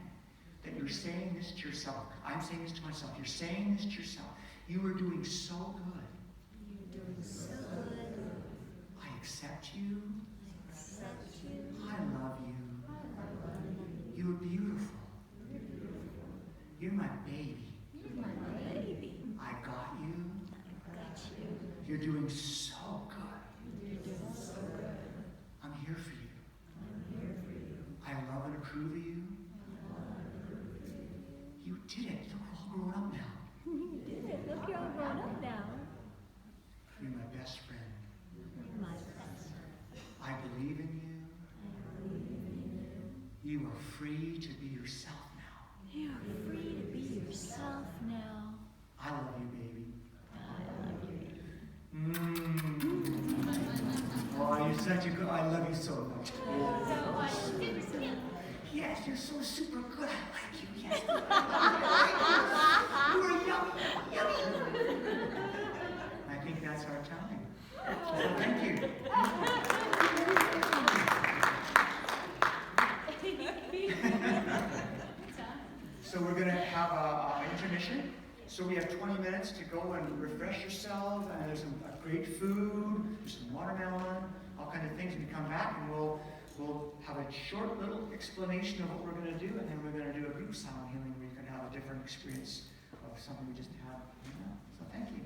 that you're saying this to yourself. I'm saying this to myself. You're saying this to yourself. You are doing so good. You're doing so good. I accept you. I accept you. I love you. I love you. You are beautiful. You're my baby. You're my baby. I got you. I got you. You're doing so good. You're doing so good. I'm here for you. I'm here for you. I love and approve of you. You did it. Look, we're all grown up now. You did it. Look, you're all grown up now. You're my best friend. You're my best. I believe in you. I believe in you. You are free to be yourself now. You're free to be yourself now. I love you, baby. I love you. Oh, you're such a good. I love you so much. So I did so. Yes, you're so super good. I like you. Yes. You are yummy. Yummy. I think that's our time. So thank you. So we're going to have an intermission. So we have 20 minutes to go and refresh yourself. And there's some great food, there's some watermelon, all kinds of things. And we come back and we'll have a short little explanation of what we're going to do. And then we're going to do a group sound healing where you can have a different experience of something we just had. So thank you.